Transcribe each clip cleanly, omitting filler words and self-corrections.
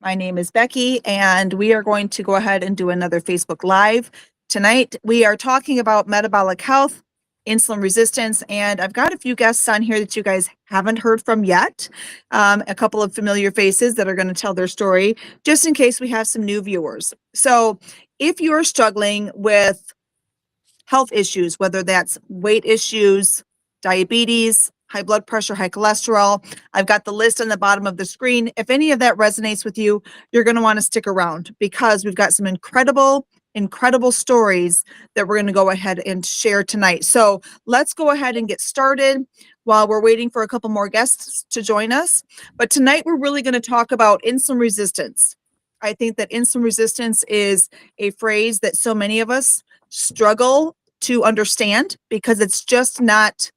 My name is Becky, and we are going to go ahead and do another Facebook Live. Tonight, we are talking about metabolic health, insulin resistance, and I've got a few guests on here that you guys haven't heard from yet. A couple of familiar faces that are going to tell their story, just in case we have some new viewers. So, if you're struggling with health issues, whether that's weight issues, diabetes, high blood pressure, high cholesterol. I've got the list on the bottom of the screen. If any of that resonates with you, you're going to want to stick around because we've got some incredible stories that we're going to go ahead and share tonight. So let's go ahead and get started while we're waiting for a couple more guests to join us. But tonight we're really going to talk about insulin resistance. I think that insulin resistance is a phrase that so many of us struggle to understand because it's just not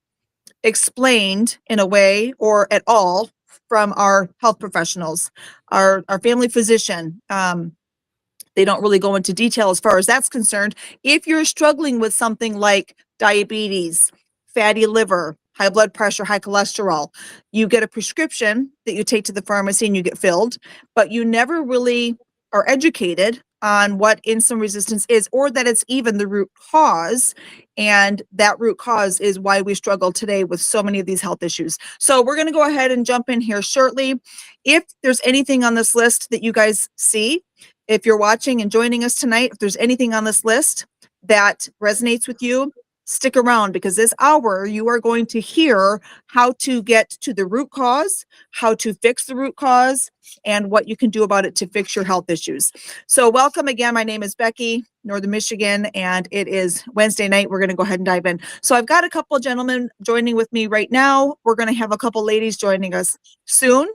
explained in a way or at all from our health professionals, our family physician. They don't really go into detail as far as that's concerned. If you're struggling with something like diabetes, fatty liver, high blood pressure, high cholesterol, you get a prescription that you take to the pharmacy and you get filled, but you never really are educated on what insulin resistance is or that it's even the root cause. And that root cause is why we struggle today with so many of these health issues. So we're going to go ahead and jump in here shortly. If there's anything on this list that you guys see, if you're watching and joining us tonight, if there's anything on this list that resonates with you, stick around because this hour you are going to hear how to get to the root cause, how to fix the root cause, and what you can do about it to fix your health issues. So welcome again. My name is Becky, Northern Michigan, and it is Wednesday night. We're going to go ahead and dive in. So I've got a couple of gentlemen joining with me right now. We're going to have a couple ladies joining us soon.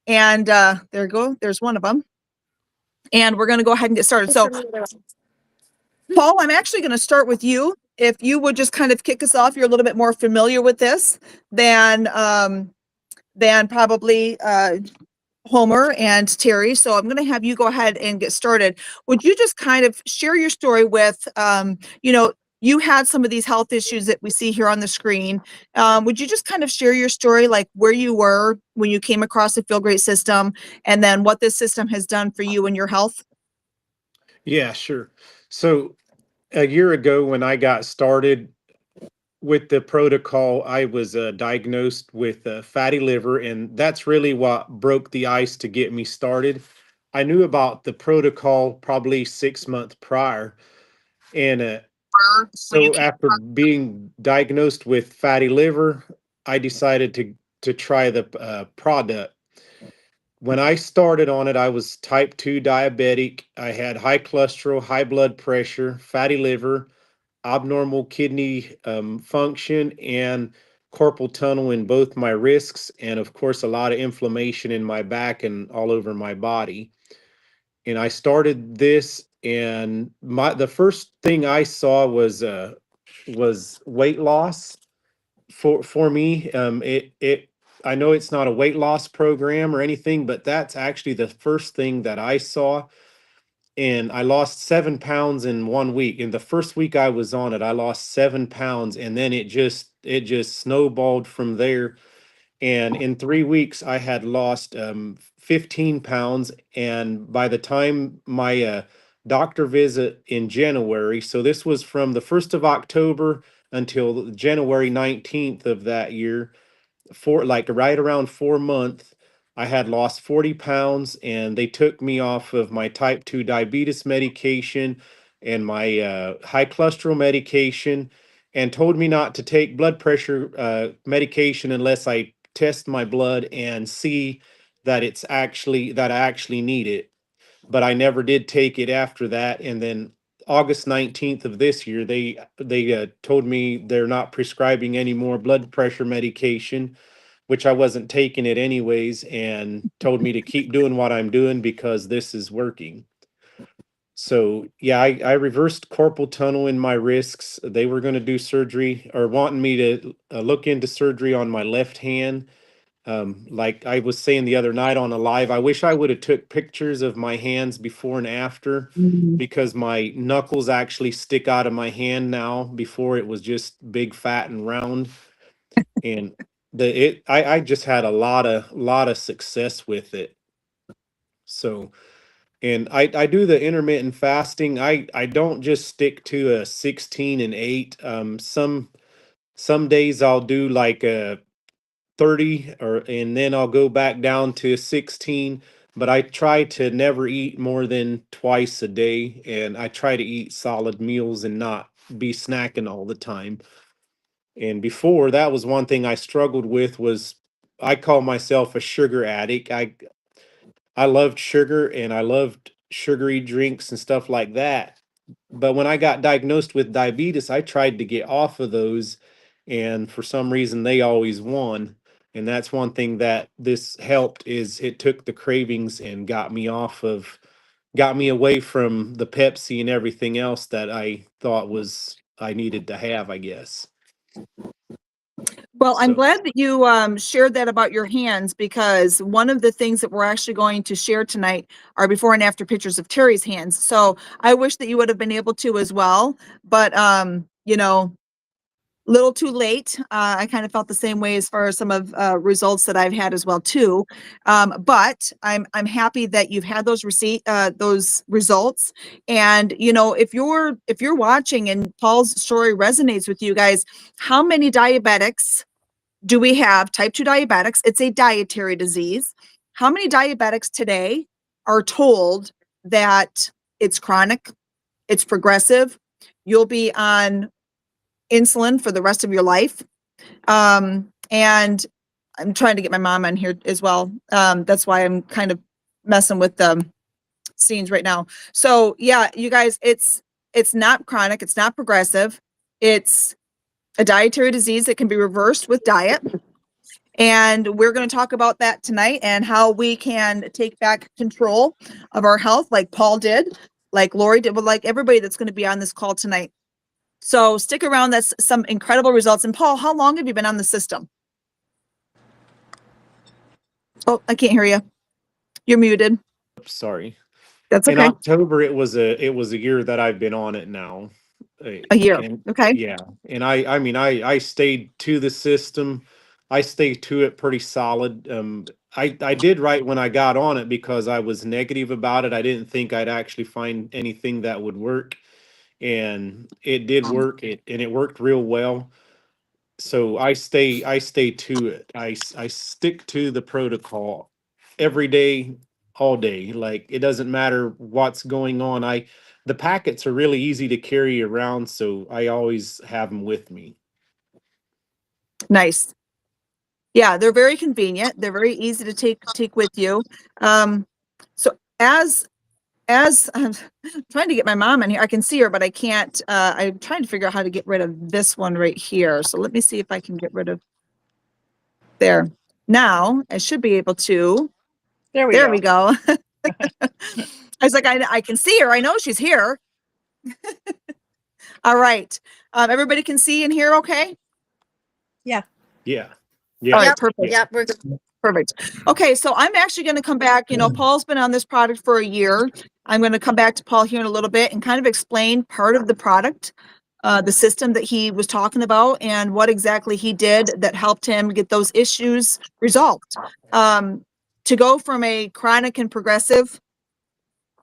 And there you go. There's one of them. And we're going to go ahead and get started. So, Paul, I'm actually going to start with you. If you would just kind of kick us off, you're a little bit more familiar with this than probably Homer and Terry. So I'm going to have you go ahead and get started. Would you just kind of share your story with, you had some of these health issues that we see here on the screen. Would you just kind of share your story, like where you were when you came across the Feel Great system and then what this system has done for you and your health? Yeah, sure. So a year ago, when I got started with the protocol, I was diagnosed with fatty liver, and that's really what broke the ice to get me started. I knew about the protocol probably 6 months prior, and When you so came after being diagnosed with fatty liver, I decided to try the product. When I started on it, I was type 2 diabetic. I had high cholesterol, high blood pressure, fatty liver, abnormal kidney function, and carpal tunnel in both my wrists, and of course, a lot of inflammation in my back and all over my body. And I started this, and the first thing I saw was weight loss for me. It I know it's not a weight loss program or anything, but that's actually the first thing that I saw. And I lost 7 pounds in 1 week. In the first week I was on it, I lost 7 pounds, and then it just snowballed from there. And in 3 weeks, I had lost 15 pounds. And by the time my doctor visit in January, so this was from the 1st of October until January 19th of that year, for like right around 4 months, I had lost 40 pounds, and they took me off of my type 2 diabetes medication and my high cholesterol medication, and told me not to take blood pressure medication unless I test my blood and see that I actually need it. But I never did take it after that. And then August 19th of this year, they told me they're not prescribing any more blood pressure medication, which I wasn't taking it anyways, and told me to keep doing what I'm doing because this is working. So yeah, I reversed carpal tunnel in my wrists. They were going to do surgery, or wanting me to look into surgery on my left hand. Like I was saying the other night on a live, I wish I would have took pictures of my hands before and after, because my knuckles actually stick out of my hand now. Before it was just big, fat, and round. And I just had a lot of success with it. So, and I do the intermittent fasting. I don't just stick to a 16 and 8. Some days I'll do like a 30 or and then I'll go back down to 16, but I try to never eat more than twice a day, and I try to eat solid meals and not be snacking all the time. And before, that was one thing I struggled with. Was I call myself a sugar addict. I loved sugar and I loved sugary drinks and stuff like that. But when I got diagnosed with diabetes, I tried to get off of those, and for some reason they always won. And that's one thing that this helped, is it took the cravings and got me away from the Pepsi and everything else that I thought was I needed to have, I guess. Well, I'm So, glad that you shared that about your hands, because one of the things that we're actually going to share tonight are before and after pictures of Terry's hands. So I wish that you would have been able to as well, but you know, little too late. I kind of felt the same way as far as some of results that I've had as well too. But I'm happy that you've had those those results. And you know, if you're watching and Paul's story resonates with you guys, how many diabetics do we have? Type 2 diabetics. It's a dietary disease. How many diabetics today are told that it's chronic, it's progressive, you'll be on insulin for the rest of your life? And I'm trying to get my mom on here as well. That's why I'm kind of messing with the scenes right now. So yeah, you guys, it's not chronic, it's not progressive. It's a dietary disease that can be reversed with diet. And we're going to talk about that tonight and how we can take back control of our health, like Paul did, like Lori did, but like everybody that's going to be on this call tonight. So stick around. That's some incredible results. And Paul, how long have you been on the system? Oh, I can't hear you. You're muted. sorry. That's In okay. October, it was a year that I've been on it now. A year. And Okay. yeah, and I mean I stayed to the system. I stayed to it pretty solid. I did right when I got on it because I was negative about it. I didn't think I'd actually find anything that would work, and it did work. It worked real well. So I stay to it. I stick to the protocol every day, all day. Like, it doesn't matter what's going on. The packets are really easy to carry around, so I always have them with me. Nice. Yeah, they're very convenient. They're very easy to take with you. So as I'm trying to get my mom in here, I can see her, but I can't. I'm trying to figure out how to get rid of this one right here. So let me see if I can get rid of there. Now I should be able to. There we There go. we go. I was like, I can see her. I know she's here. All right. Everybody can see and hear okay? Yeah. All Yeah. right, Yep. perfect. Yep. We're Perfect. Okay, so I'm actually going to come back. You know, Paul's been on this product for a year. I'm going to come back to Paul here in a little bit and kind of explain part of the product, the system that he was talking about, and what exactly he did that helped him get those issues resolved. To go from a chronic and progressive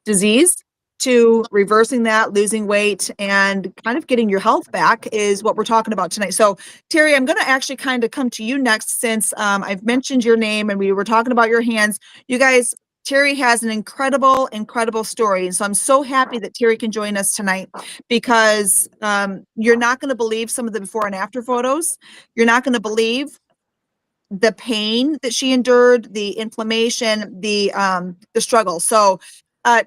disease to reversing that, losing weight, and kind of getting your health back is what we're talking about tonight. So, Terry, I'm going to actually kind of come to you next, since I've mentioned your name and we were talking about your hands. You guys, Terry has an incredible, incredible story. And so I'm so happy that Terry can join us tonight, because you're not going to believe some of the before and after photos. You're not going to believe the pain that she endured, the inflammation, the struggle. So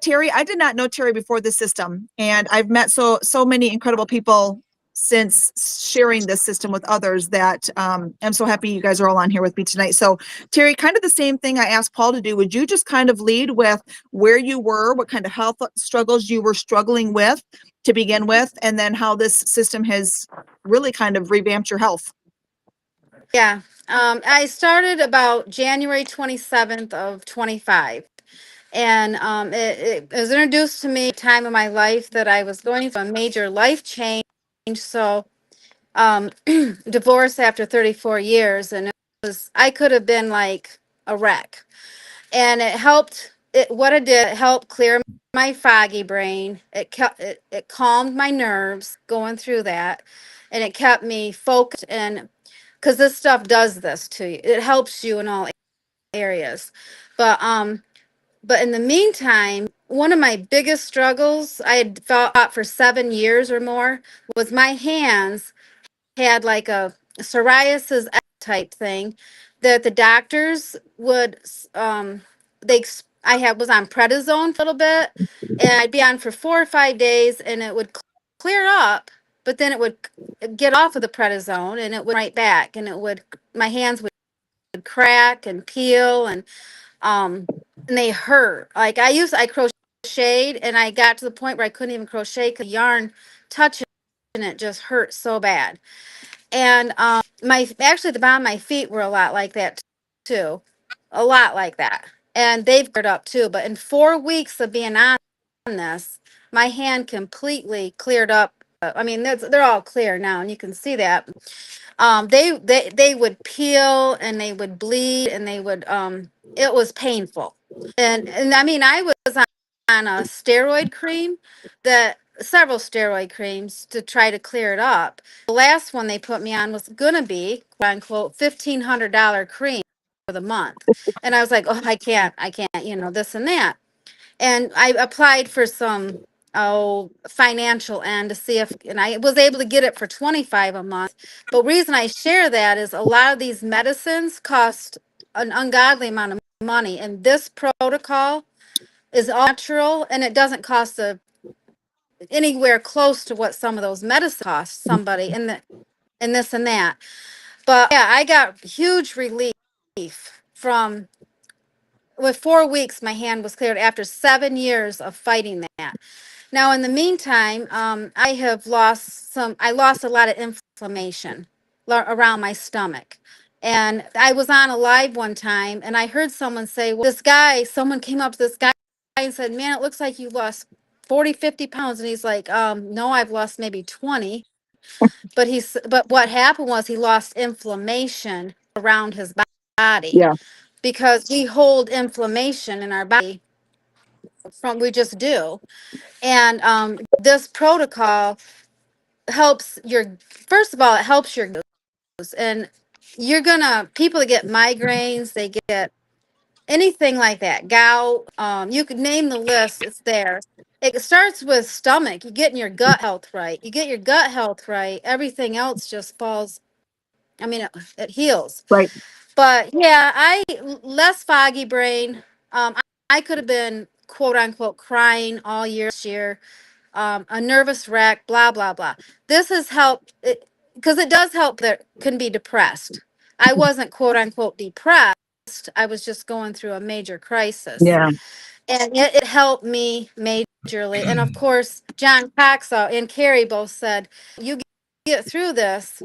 Terry, I did not know Terry before the system, and I've met so many incredible people since sharing this system with others, that I'm so happy you guys are all on here with me tonight. So Terry, kind of the same thing I asked Paul to do. Would you just kind of lead with where you were, what kind of health struggles you were struggling with to begin with, and then how this system has really kind of revamped your health? Yeah. I started about January 27th of 25. And it was introduced to me at a time of my life that I was going through a major life change. So divorce after 34 years. And I could have been like a wreck. And it helped what it did, it helped clear my foggy brain. It calmed my nerves going through that, and it kept me focused. And because this stuff does this to you, it helps you in all areas. But in the meantime, one of my biggest struggles I had fought for 7 years or more was my hands had like a psoriasis type thing that the doctors would I had was on prednisone for a little bit, and I'd be on for 4 or 5 days, and it would clear up, but then it would get off of the prednisone and it would right back, and it would my hands would crack and peel, and they hurt. Like I crocheted, and I got to the point where I couldn't even crochet because yarn touching it just hurt so bad. And my actually the bottom of my feet were a lot like that too, a lot like that, and they've cleared up too. But in 4 weeks of being on this, my hand completely cleared up. I mean, they're all clear now, and you can see that. They would peel and they would bleed and they would it was painful. And I mean, I was on a steroid cream, that several steroid creams to try to clear it up. The last one they put me on was gonna be, quote unquote, $1,500 cream for the month. And I was like, oh, I can't, this and that. And I applied for some financial end to see if, and I was able to get it for 25 a month. But reason I share that is a lot of these medicines cost an ungodly amount of money, and this protocol is all natural, and it doesn't cost anywhere close to what some of those medicines cost somebody in this and that. But yeah, I got huge relief from, with 4 weeks my hand was cleared after 7 years of fighting that. Now in the meantime, I lost a lot of inflammation around my stomach. And I was on a live one time, and I heard someone say, well, someone came up to this guy and said, man, it looks like you lost 40, 50 pounds. And he's like, no, I've lost maybe 20. But what happened was he lost inflammation around his body. Yeah. Because we hold inflammation in our body we just do. And this protocol helps first of all, it helps your goals. And people that get migraines, they get anything like that, gout, you could name the list, it's there. It starts with stomach. You getting your gut health right. You get your gut health right, everything else just falls. I mean, it heals. Right. But yeah, less foggy brain. I could have been, quote unquote, crying all year this year, a nervous wreck, blah, blah, blah. This has helped because it does help that can be depressed. I wasn't, quote unquote, depressed. I was just going through a major crisis. Yeah. And it helped me majorly. And of course, John Cox and Carrie both said, you get through this,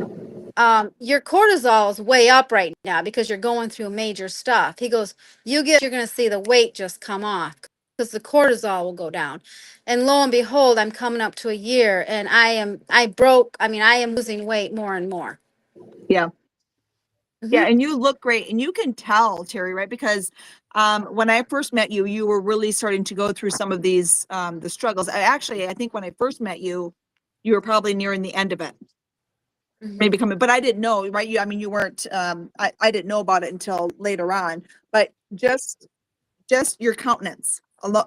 your cortisol is way up right now because you're going through major stuff. He goes, you're going to see the weight just come off because the cortisol will go down. And lo and behold, I'm coming up to a year, and I am losing weight more and more. Yeah. Mhm. Yeah. And you look great, and you can tell, Terry, right? Because when I first met you, you were really starting to go through some of these, the struggles. I think when I first met you, you were probably nearing the end of it. Maybe coming, but I didn't know, right? You weren't, I didn't know about it until later on, but just your countenance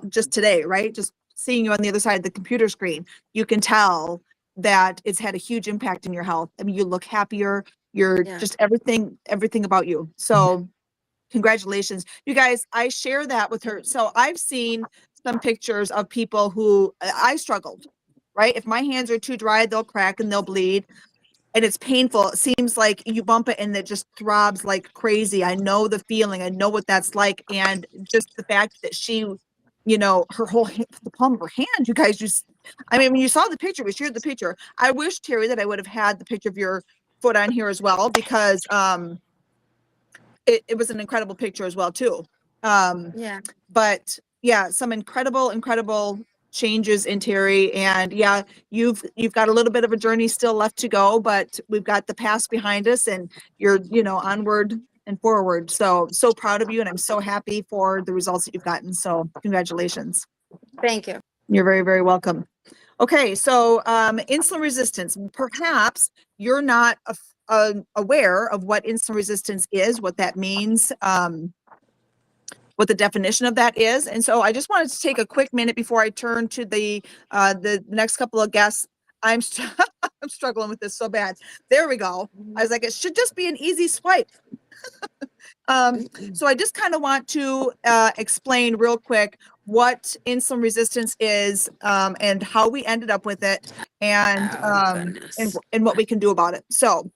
just today, right? Just seeing you on the other side of the computer screen, you can tell that it's had a huge impact in your health. I mean, you look happier, you're just everything about you. So congratulations, you guys. I share that with her. So I've seen some pictures of people who I struggled, right? If my hands are too dry, they'll crack and they'll bleed. And it's painful. It seems like you bump it and it just throbs like crazy. I know the feeling. I know what that's like. And just the fact that she, her whole the palm of her hand, you guys when you saw the picture, we shared the picture. I wish, Terry, that I would have had the picture of your foot on here as well, because it was an incredible picture as well too. But yeah, some incredible changes in Terry, and yeah, you've got a little bit of a journey still left to go, but we've got the past behind us, and you're onward and forward. So proud of you. And I'm so happy for the results that you've gotten. So congratulations. Thank you. You're very, very welcome. Okay, so insulin resistance. Perhaps you're not aware of what insulin resistance is, what that means, what the definition of that is. And so I just wanted to take a quick minute before I turn to the next couple of guests. I'm struggling with this so bad. There we go. I was like, it should just be an easy swipe. So I just kind of want to explain real quick what insulin resistance is, and how we ended up with it, and what we can do about it. So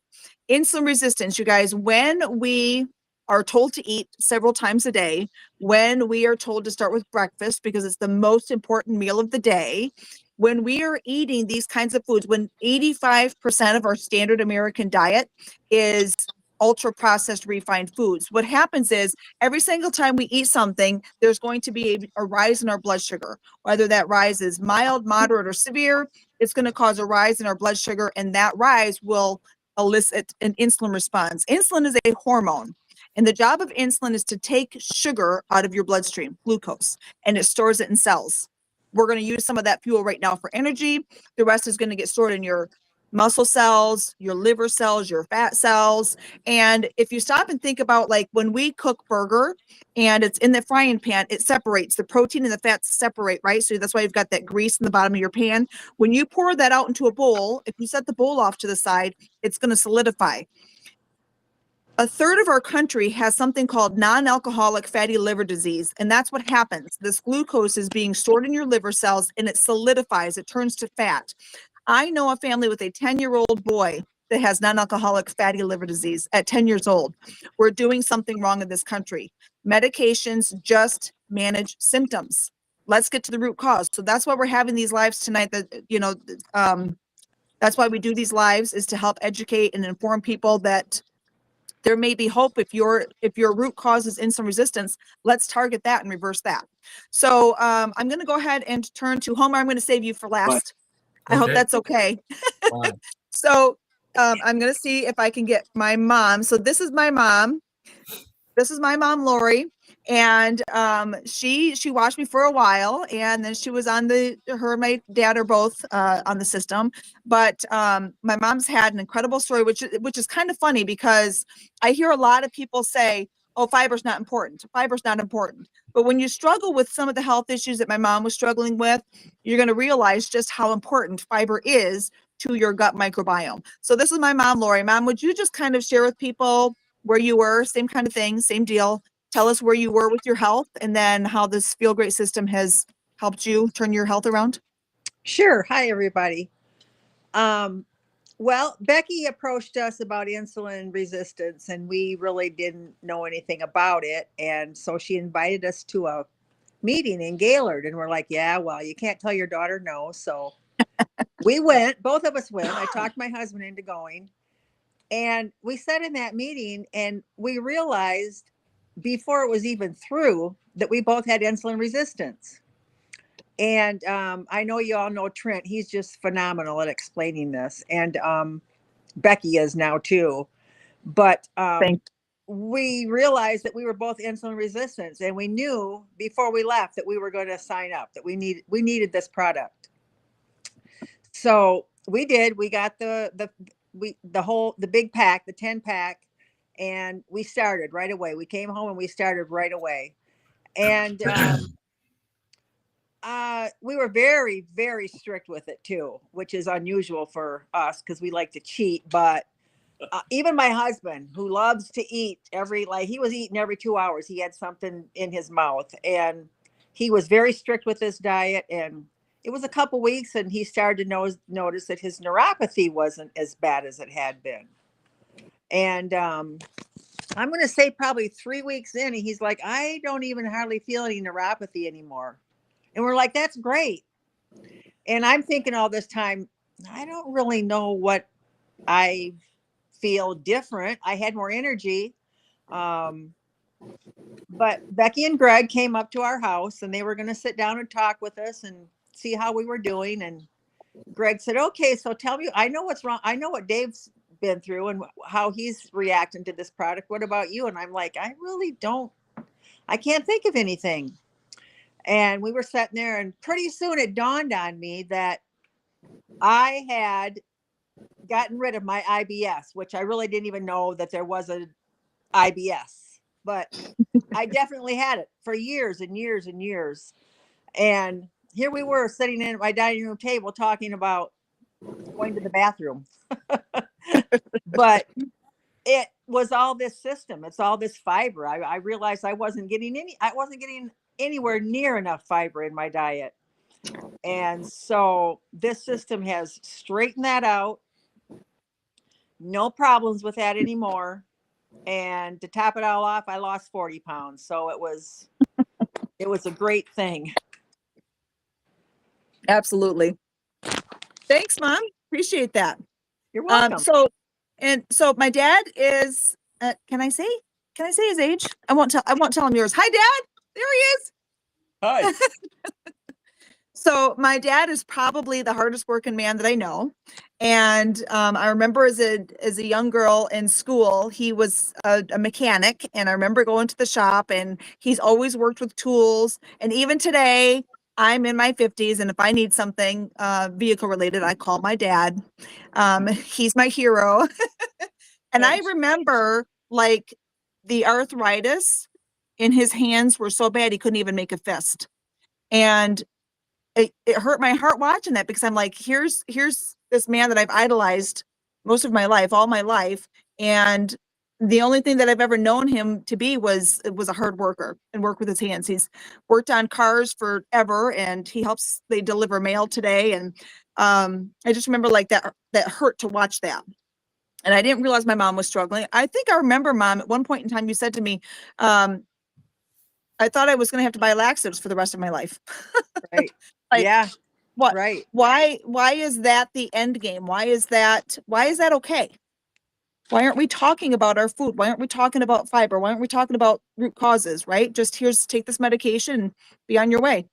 insulin resistance, you guys, when we are told to eat several times a day, when we are told to start with breakfast because it's the most important meal of the day, when we are eating these kinds of foods, when 85% of our standard American diet is ultra processed refined foods, what happens is every single time we eat something, there's going to be a rise in our blood sugar. Whether that rise is mild, moderate, or severe, it's going to cause a rise in our blood sugar, and that rise will elicit an insulin response. Insulin is a hormone, and the job of insulin is to take sugar out of your bloodstream, glucose, and it stores it in cells. We're going to use some of that fuel right now for energy. The rest is going to get stored in your muscle cells, your liver cells, your fat cells. And if you stop and think about, like, when we cook burger and it's in the frying pan, it separates. The protein and the fats separate, right? So that's why you've got that grease in the bottom of your pan. When you pour that out into a bowl, if you set the bowl off to the side, it's going to solidify. A third of our country has something called non-alcoholic fatty liver disease, and that's what happens. This glucose is being stored in your liver cells, and it solidifies, it turns to fat. I know a family with a 10-year-old boy that has non-alcoholic fatty liver disease at 10 years old. We're doing something wrong in this country. Medications just manage symptoms. Let's get to the root cause. So that's why we're having these lives tonight. That's why we do these lives, is to help educate and inform people that there may be hope. If your root cause is insulin resistance, let's target that and reverse that. So I'm going to go ahead and turn to Homer. I'm going to save you for last. I hope that's okay. So I'm going to see if I can get my mom. So this is my mom. This is my mom, Lori. And she watched me for a while, and then she was on her and my dad are both on the system. But my mom's had an incredible story, which is kind of funny, because I hear a lot of people say, oh, fiber's not important. Fiber's not important. But when you struggle with some of the health issues that my mom was struggling with, you're going to realize just how important fiber is to your gut microbiome. So this is my mom, Lori. Mom, would you just kind of share with people where you were? Same kind of thing, same deal. Tell us where you were with your health, and then how this Feel Great system has helped you turn your health around. Sure. Hi, everybody. Well, Becky approached us about insulin resistance, and we really didn't know anything about it. And so she invited us to a meeting in Gaylord, and we're like, yeah, well, you can't tell your daughter no. So we went, both of us went. I talked my husband into going, and we sat in that meeting, and we realized before it was even through that we both had insulin resistance. And I know you all know Trent. He's just phenomenal at explaining this. And Becky is now too. But we realized that we were both insulin resistant. And we knew before we left that we were going to sign up, that we needed this product. So we did. We got the big pack, the 10-pack. And we started right away. We came home and we started right away. And we were very, very strict with it too, which is unusual for us because we like to cheat. But even my husband, who loves to eat he was eating every 2 hours. He had something in his mouth, and he was very strict with his diet. And it was a couple weeks, and he started to notice that his neuropathy wasn't as bad as it had been. And I'm going to say probably 3 weeks in, he's like, I don't even hardly feel any neuropathy anymore. And we're like, that's great. And I'm thinking all this time, I don't really know what I feel different. I had more energy. But Becky and Greg came up to our house, and they were going to sit down and talk with us and see how we were doing. And Greg said, okay, so tell me, I know what's wrong. I know what Dave's been through and how he's reacting to this product. What about you? And I'm like, I can't think of anything. And we were sitting there, and pretty soon it dawned on me that I had gotten rid of my IBS, which I really didn't even know that there was a IBS, but I definitely had it for years and years and years. And here we were sitting in at my dining room table talking about going to the bathroom. But it was all this system. It's all this fiber. I realized I wasn't getting anywhere near enough fiber in my diet. And so this system has straightened that out. No problems with that anymore. And to top it all off, I lost 40 pounds. So it was a great thing. Absolutely. Thanks, Mom. Appreciate that. You're welcome. So my dad is, can I say his age? I won't tell him yours. Hi, Dad. There he is. Hi. So my dad is probably the hardest working man that I know. And I remember as a young girl in school, he was a mechanic. And I remember going to the shop, and he's always worked with tools. And even today, I'm in my 50s. And if I need something vehicle related, I call my dad. He's my hero. And I remember like the arthritis in his hands were so bad he couldn't even make a fist. And it hurt my heart watching that, because I'm like, here's this man that I've idolized most of my life, all my life. And the only thing that I've ever known him to be was a hard worker and work with his hands. He's worked on cars forever, and they deliver mail today. And I just remember like that hurt to watch that. And I didn't realize my mom was struggling. I think I remember, Mom, at one point in time, you said to me, I thought I was going to have to buy laxatives for the rest of my life. Right. Like, yeah. What? Right. Why is that the end game? Why is that okay? Why aren't we talking about our food? Why aren't we talking about fiber? Why aren't we talking about root causes, right? Just take this medication and be on your way.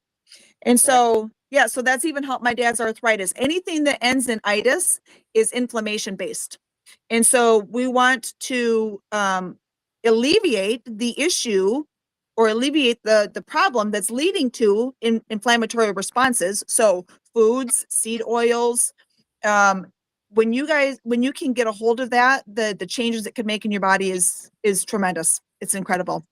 And so, yeah, so that's even helped my dad's arthritis. Anything that ends in itis is inflammation based. And so we want to alleviate the issue, or alleviate the problem that's leading to inflammatory responses. So foods, seed oils, when you can get a hold of that, the changes it could make in your body is tremendous. It's incredible.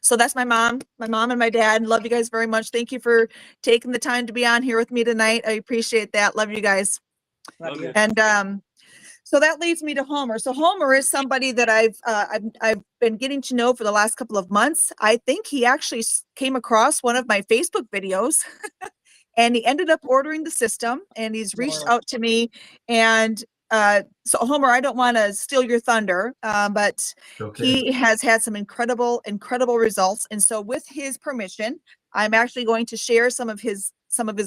So that's my mom and my dad. Love you guys very much. Thank you for taking the time to be on here with me tonight. I appreciate that. Love you guys. Love you. And so that leads me to Homer. So Homer is somebody that I've been getting to know for the last couple of months. I think he actually came across one of my Facebook videos and he ended up ordering the system, and he's reached out to me. And so Homer, I don't want to steal your thunder, but he has had some incredible results. And so with his permission, I'm actually going to share some of his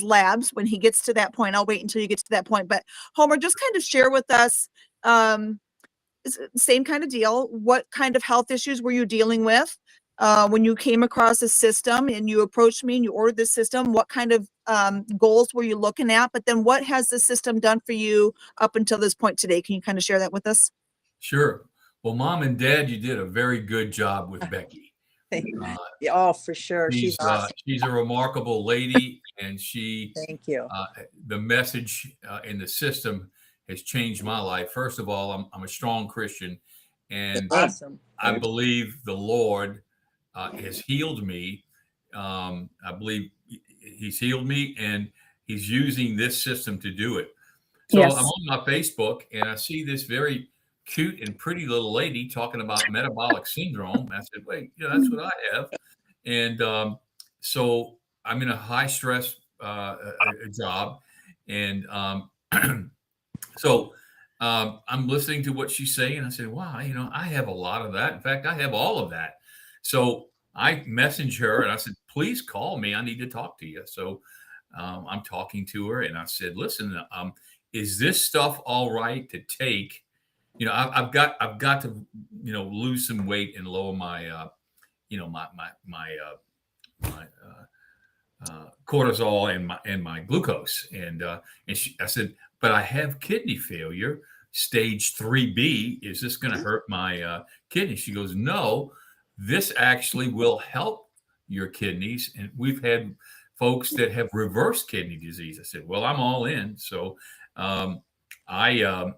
labs when he gets to that point. I'll wait until you get to that point. But Homer, just kind of share with us, same kind of deal. What kind of health issues were you dealing with when you came across a system and you approached me and you ordered this system? What kind of goals were you looking at? But then what has the system done for you up until this point today? Can you kind of share that with us? Sure. Well, Mom and Dad, you did a very good job with Becky. Oh, for sure. She's awesome. She's a remarkable lady, and thank you. The message in the system has changed my life. First of all, I'm a strong Christian, and awesome. I believe the Lord has healed me. I believe He's healed me, and He's using this system to do it. So Yes. I'm on my Facebook, and I see this very cute and pretty little lady talking about metabolic syndrome. I said, wait, that's what I have. And so I'm in a high stress job. And so I'm listening to what she's saying. I said, wow, I have a lot of that. In fact, I have all of that. So I messaged her and I said, please call me. I need to talk to you. So I'm talking to her, and I said, listen, is this stuff all right to take? I've got to, lose some weight and lower my, my cortisol and my glucose. And I said, but I have kidney failure. stage 3B. Is this going to hurt my kidney? She goes, no, this actually will help your kidneys. And we've had folks that have reverse kidney disease. I said, well, I'm all in. So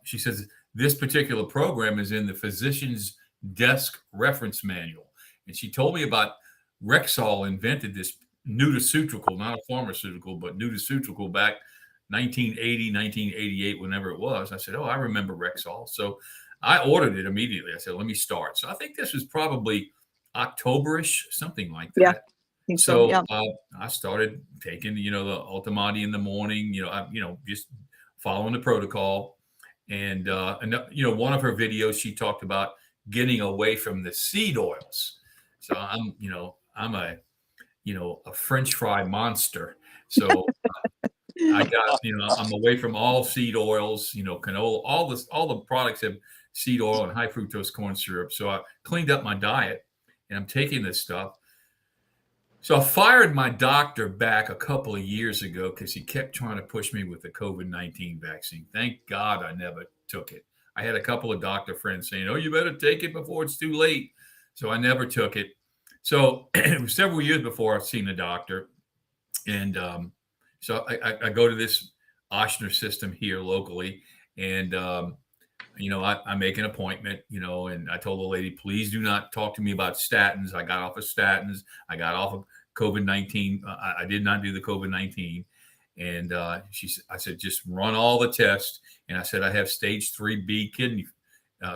she says, this particular program is in the physician's desk reference manual. And she told me about Rexall invented this nutraceutical, not a pharmaceutical, but nutraceutical back 1980, 1988, whenever it was. I said, oh, I remember Rexall. So I ordered it immediately. I said, let me start. So I think this was probably October-ish, something like that. Yeah, I think so, yeah. I started taking, the Ultimati in the morning, just following the protocol. And one of her videos, she talked about getting away from the seed oils. So I'm a French fry monster. So I got, I'm away from all seed oils, canola, all the products have seed oil and high fructose corn syrup. So I cleaned up my diet and I'm taking this stuff. So I fired my doctor back a couple of years ago because he kept trying to push me with the COVID-19 vaccine. Thank God I never took it. I had a couple of doctor friends saying, oh, you better take it before it's too late. So I never took it. So it was several years before I've seen a doctor. And so I go to this Ochsner system here locally. And, I make an appointment, and I told the lady, please do not talk to me about statins. I got off of statins. I got off of COVID-19. I did not do the COVID-19. And I said, just run all the tests. And I said, I have stage 3B kidney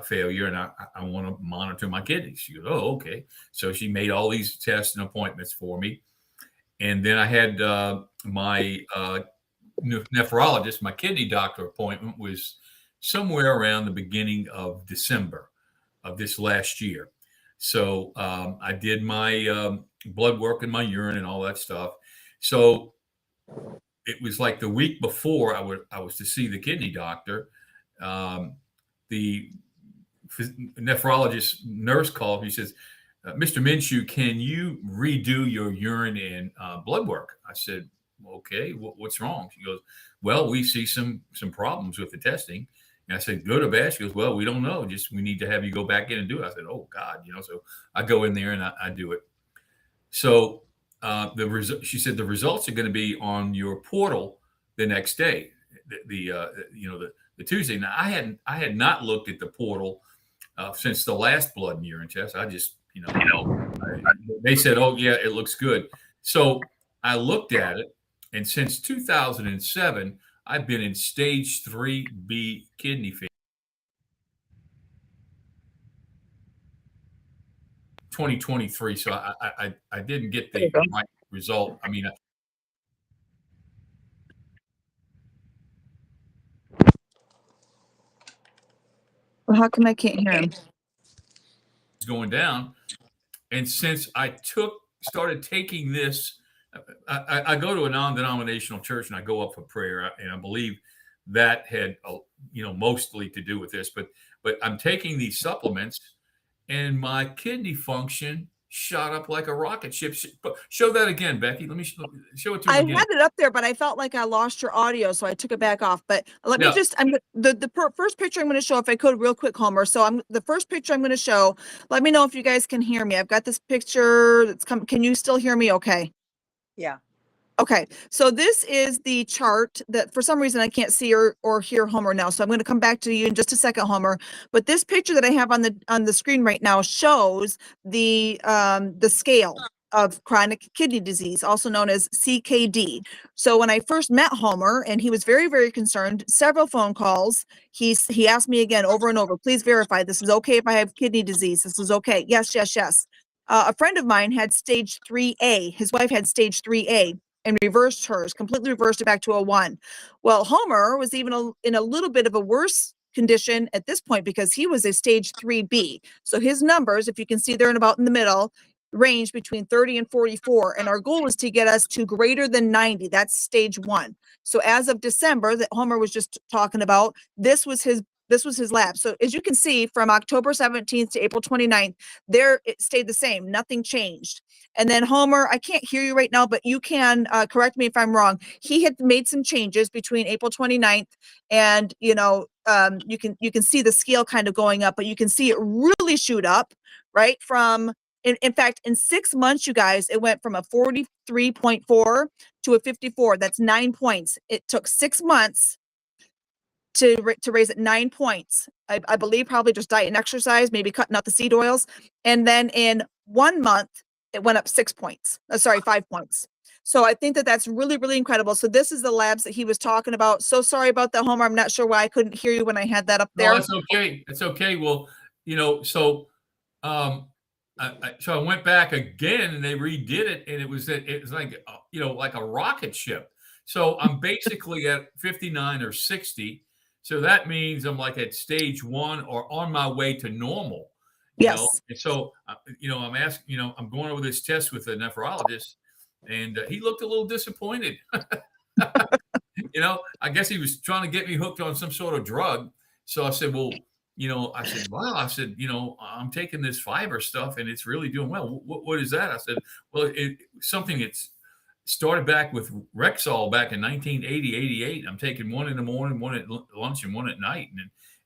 failure, and I want to monitor my kidneys. She goes, oh, okay. So she made all these tests and appointments for me. And then I had my nephrologist, my kidney doctor appointment was somewhere around the beginning of December of this last year. So I did my blood work and my urine and all that stuff. So it was like the week before I was to see the kidney doctor. The nephrologist nurse called. He says, Mr. Minshew, can you redo your urine and blood work? I said, okay, what's wrong? She goes, well, we see some problems with the testing. And I said, good or bad? She goes, well, we don't know. Just we need to have you go back in and do it. I said, oh God, so I go in there and I do it. So she said the results are going to be on your portal the next day, the Tuesday. Now I had not looked at the portal since the last blood and urine test. I just they said, oh yeah, it looks good. So I looked at it, and since 2007, I've been in stage 3B kidney failure. 2023, so I didn't get the right result. I mean, well, how come I can't hear him? It's going down, and since I started taking this, I go to a non-denominational church and I go up for prayer, and I believe that had mostly to do with this. But I'm taking these supplements, and my kidney function shot up like a rocket ship. Show that again, Becky. Let me show it to you again. I had it up there, but I felt like I lost your audio, so I took it back off. But let me just, first picture I'm going to show, if I could, real quick, Homer. So the first picture I'm going to show, let me know if you guys can hear me. I've got this picture that's coming. Can you still hear me okay? Yeah. Okay, so this is the chart that for some reason I can't see or hear Homer now. So I'm going to come back to you in just a second, Homer. But this picture that I have on the screen right now shows the scale of chronic kidney disease, also known as CKD. So when I first met Homer, and he was very, very concerned, several phone calls, he asked me again over and over, please verify this is okay if I have kidney disease. This is okay. Yes, yes, yes. A friend of mine had stage 3A. His wife had stage 3A and reversed hers, completely reversed it back to a 1. Well, Homer was even in a little bit of a worse condition at this point because he was a stage 3B. So his numbers, if you can see there in the middle, range between 30 and 44. And our goal was to get us to greater than 90. That's stage 1. So as of December, that Homer was just talking about, this was his This was his lab. So as you can see, from October 17th to April 29th, there it stayed the same. Nothing changed. And then Homer, I can't hear you right now, but you can correct me if I'm wrong. He had made some changes between April 29th and, you can see the scale kind of going up, but you can see it really shoot up, right? In fact, in 6 months, you guys, it went from a 43.4 to a 54. That's 9 points. It took 6 months to raise it 9 points. I believe probably just diet and exercise, maybe cutting out the seed oils. And then in 1 month, it went up 6 points. 5 points. So I think that that's really, really incredible. So this is the labs that he was talking about. So sorry about that, Homer. I'm not sure why I couldn't hear you when I had that up there. No, that's okay. It's okay. Well, so I went back again and they redid it, and it was like like a rocket ship. So I'm basically at 59 or 60. So that means I'm like at stage 1 or on my way to normal. Yes. And so I'm asking, I'm going over this test with a nephrologist, and he looked a little disappointed. I guess he was trying to get me hooked on some sort of drug. So I said, well, I said, wow, I'm taking this fiber stuff and it's really doing well. What is that? I said, well, something that's started back with Rexall back in 1980, 88. I'm taking one in the morning, one at lunch, and one at night.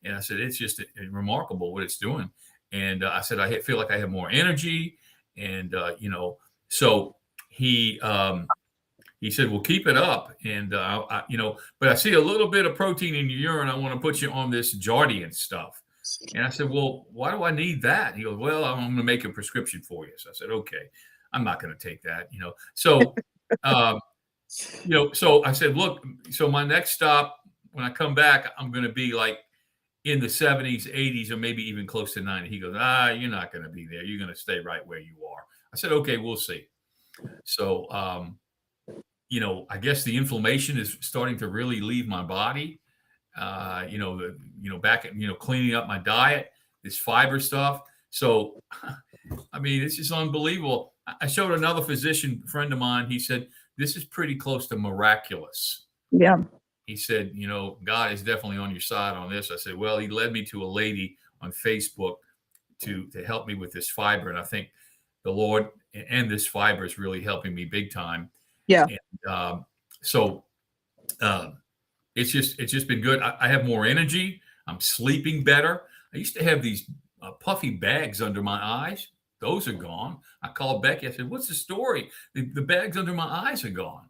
And I said, it's just remarkable what it's doing. And I said, I feel like I have more energy. And, so he said, well, keep it up. And, but I see a little bit of protein in your urine. I want to put you on this Jardiance stuff. And I said, well, why do I need that? He goes, well, I'm going to make a prescription for you. So I said, okay, I'm not going to take that, So, so I said, look, so my next stop, when I come back, I'm going to be like in the 70s, 80s, or maybe even close to 90. He goes, you're not going to be there. You're going to stay right where you are. I said, okay, we'll see. So, I guess the inflammation is starting to really leave my body. Back at, cleaning up my diet, this fiber stuff. So, I mean, it's just unbelievable. I showed another physician friend of mine. He said, this is pretty close to miraculous. Yeah. He said, God is definitely on your side on this. I said, well, he led me to a lady on Facebook to help me with this fiber. And I think the Lord and this fiber is really helping me big time. Yeah. And, it's just been good. I have more energy. I'm sleeping better. I used to have these puffy bags under my eyes. Those are gone. I called Becky. I said, what's the story? The bags under my eyes are gone.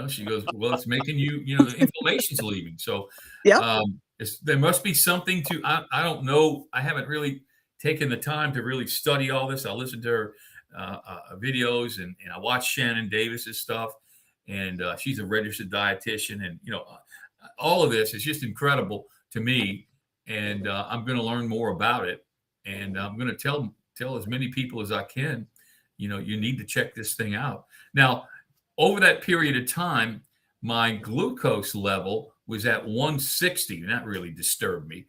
She goes, well, it's making you, the inflammation's leaving. So there must be something to, I don't know. I haven't really taken the time to really study all this. I listened to her videos and I watched Shannon Davis's stuff, and she's a registered dietitian, and all of this is just incredible to me, and I'm going to learn more about it, and I'm going to tell as many people as I can, you need to check this thing out. Now, over that period of time, my glucose level was at 160, and that really disturbed me.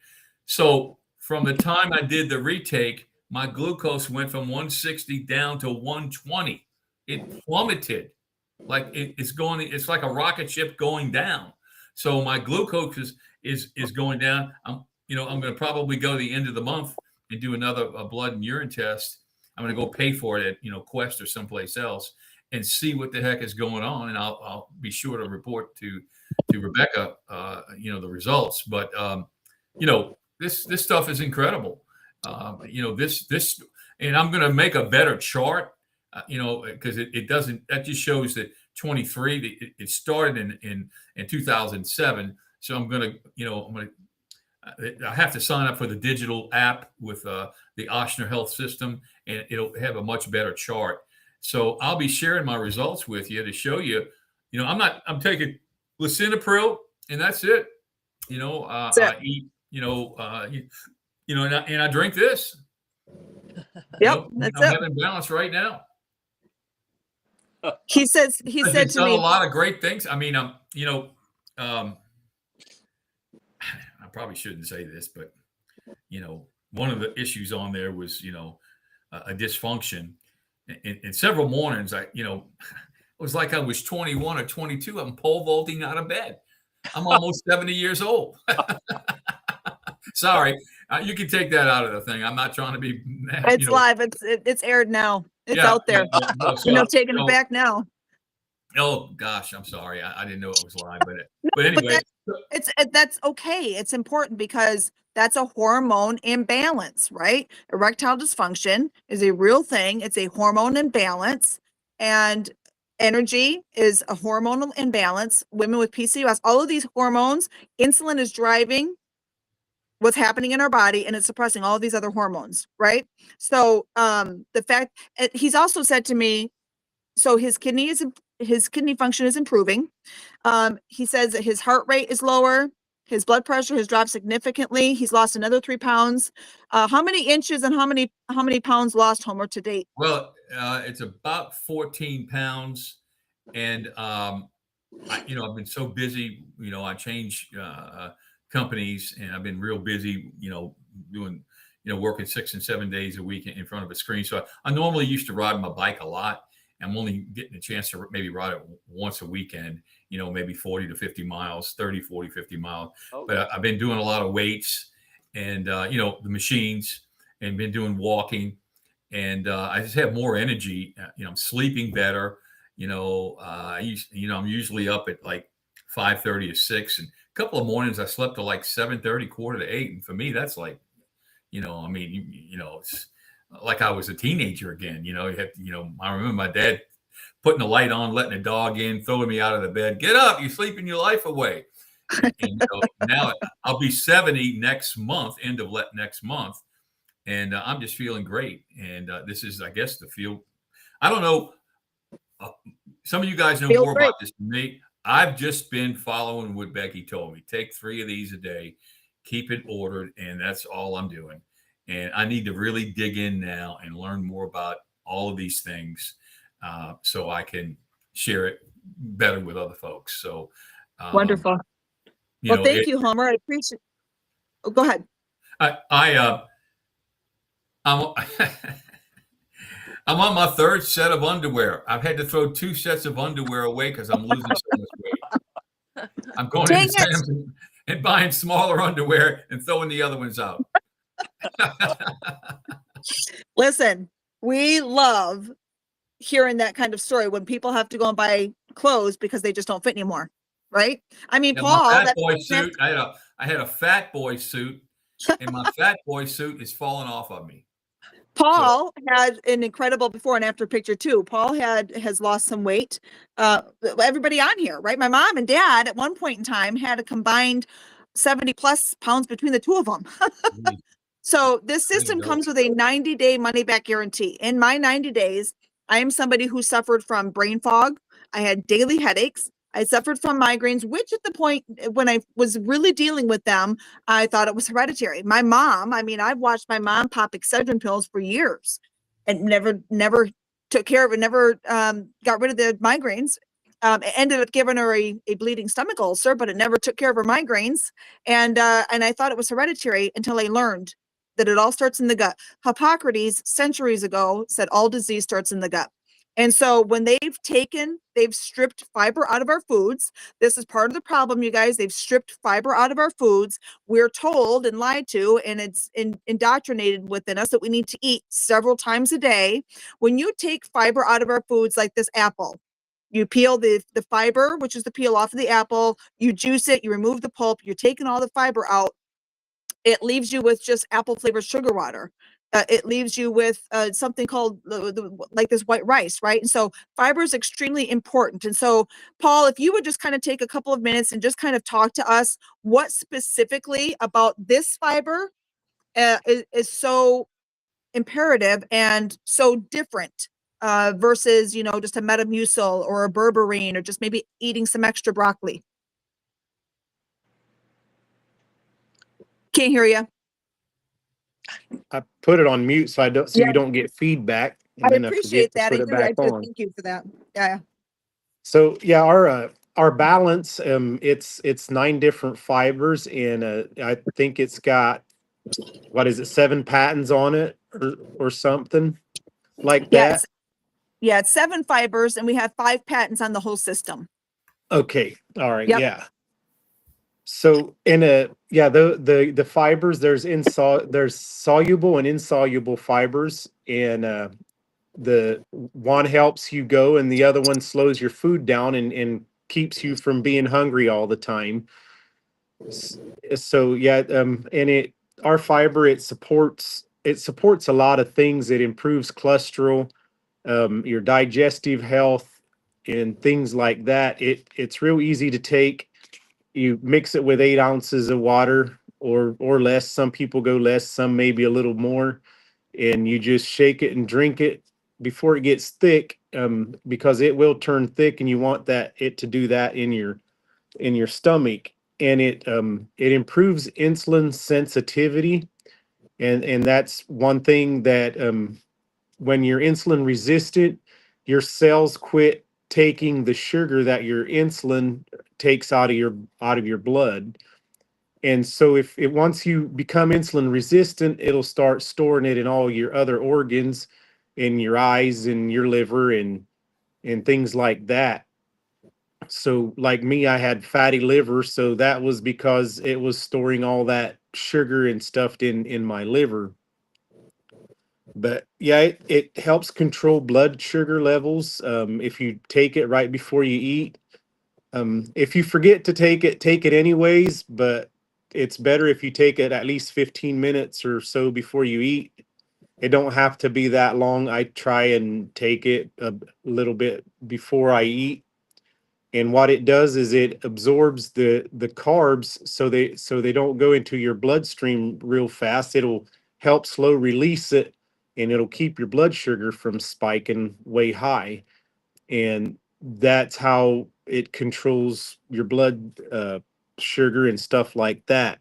So from the time I did the retake, my glucose went from 160 down to 120. It plummeted. Like it's like a rocket ship going down. So my glucose is going down. I'm going to probably go to the end of the month and do another blood and urine test. I'm going to go pay for it at, Quest or someplace else and see what the heck is going on. And I'll be sure to report to Rebecca, the results. But, this stuff is incredible. This, and I'm going to make a better chart, because it doesn't, that just shows that 23, it started in 2007. So I'm going to, I have to sign up for the digital app with the Ochsner Health System, and it'll have a much better chart. So I'll be sharing my results with you to show you, I'm taking lisinopril, and that's it. I eat, and I drink this. Yep, that's I'm it. having balance right now. He said It's to done me, a lot of great things. I mean, I probably shouldn't say this, but one of the issues on there was a dysfunction. And several mornings, it was like I was 21 or 22. I'm pole vaulting out of bed. I'm almost 70 years old. Sorry, you can take that out of the thing. I'm not trying to be. It's live. It's aired now. It's Yeah, out there. yeah, no, We're not so- taking so- it back now. Oh gosh, I'm sorry. I didn't know it was live, but But anyway, that's okay. It's important because that's a hormone imbalance, right? Erectile dysfunction is a real thing. It's a hormone imbalance, and energy is a hormonal imbalance. Women with PCOS, all of these hormones, insulin is driving what's happening in our body, and it's suppressing all of these other hormones, right? So the fact he's also said to me, so his kidney function is improving. He says that his heart rate is lower. His blood pressure has dropped significantly. He's lost another 3 pounds. How many inches and how many pounds lost, Homer, to date? well, it's about 14 pounds, and I've been so busy. I changed companies, and I've been real busy. Doing working 6 and 7 days a week in front of a screen. So I normally used to ride my bike a lot. I'm only getting a chance to maybe ride it once a weekend, maybe 40 to 50 miles, 30, 40, 50 miles. Oh. But I've been doing a lot of weights and, the machines, and been doing walking. And I just have more energy. I'm sleeping better. I'm usually up at like 5:30 or 6. And a couple of mornings I slept till like 7:30, 7:45. And for me, that's like, it's like I was a teenager again. I remember my dad putting the light on, letting the dog in, throwing me out of the bed. Get up, you're sleeping your life away. And now I'll be 70 next month, end of next month. And I'm just feeling great. And this is, I guess, the feel. I don't know. Some of you guys know Feel more great. about this than me. I've just been following what Becky told me. Take 3 of these a day, keep it ordered, and that's all I'm doing. And I need to really dig in now and learn more about all of these things so I can share it better with other folks. So Wonderful. Well, thank you, Homer. I appreciate. Oh, go ahead. I'm I'm on my 3rd set of underwear. I've had to throw 2 sets of underwear away because I'm losing so much weight. I'm going Dang into Sam's and buying smaller underwear and throwing the other ones out. Listen, we love hearing that kind of story when people have to go and buy clothes because they just don't fit anymore, right? I mean, Yeah, Paul, my fat boy suit. I had a fat boy suit, and my fat boy suit is falling off of me. Paul had an incredible before and after picture too. Paul has lost some weight. Everybody on here, right? My mom and dad at one point in time had a combined 70 plus pounds between the two of them. So this system comes with a 90-day money back guarantee. In my 90 days, I am somebody who suffered from brain fog. I had daily headaches. I suffered from migraines, which at the point when I was really dealing with them, I thought it was hereditary. My mom, I've watched my mom pop Excedrin pills for years and never took care of it, never got rid of the migraines. It ended up giving her a bleeding stomach ulcer, but it never took care of her migraines. And I thought it was hereditary until I learned that it all starts in the gut. Hippocrates centuries ago said all disease starts in the gut. And so when they've stripped fiber out of our foods, this is part of the problem, you guys. They've stripped fiber out of our foods. We're told and lied to, and it's indoctrinated within us that we need to eat several times a day. When you take fiber out of our foods, like this apple, you peel the fiber, which is the peel off of the apple, you juice it, you remove the pulp, you're taking all the fiber out. It leaves you with just apple flavored sugar water. It leaves you with something called like this white rice, right? And so fiber is extremely important. And so, Paul, if you would just kind of take a couple of minutes and just kind of talk to us, what specifically about this fiber is so imperative and so different versus, just a Metamucil or a berberine or just maybe eating some extra broccoli. Can't hear you. I put it on mute so you don't get feedback. And I then appreciate that. Put it back on. Thank you for that. Yeah. So yeah, our balance, it's 9 different fibers, and I think it's got, what is it, 7 patents on it or something like that. Yeah, it's 7 fibers, and we have 5 patents on the whole system. Okay, all right, Yep. yeah. So the fibers, there's soluble and insoluble fibers, and the one helps you go and the other one slows your food down and keeps you from being hungry all the time. So yeah, and our fiber, it supports a lot of things. It improves cholesterol, your digestive health, and things like that. It's real easy to take. You mix it with 8 ounces of water or less. Some people go less, some maybe a little more, and you just shake it and drink it before it gets thick, because it will turn thick, and you want it to do that in your stomach. And it improves insulin sensitivity, and that's one thing that, when you're insulin resistant, your cells quit taking the sugar that your insulin takes out of your blood. And so if it once you become insulin resistant, it'll start storing it in all your other organs, in your eyes and your liver and things like that. So like me, I had fatty liver, so that was because it was storing all that sugar and stuffed in my liver. But yeah, it helps control blood sugar levels, if you take it right before you eat. If you forget to take it anyways, but it's better if you take it at least 15 minutes or so before you eat. It don't have to be that long. I try and take it a little bit before I eat. And what it does is it absorbs the carbs, so they don't go into your bloodstream real fast. It'll help slow release it, and it'll keep your blood sugar from spiking way high. And that's how it controls your blood sugar and stuff like that.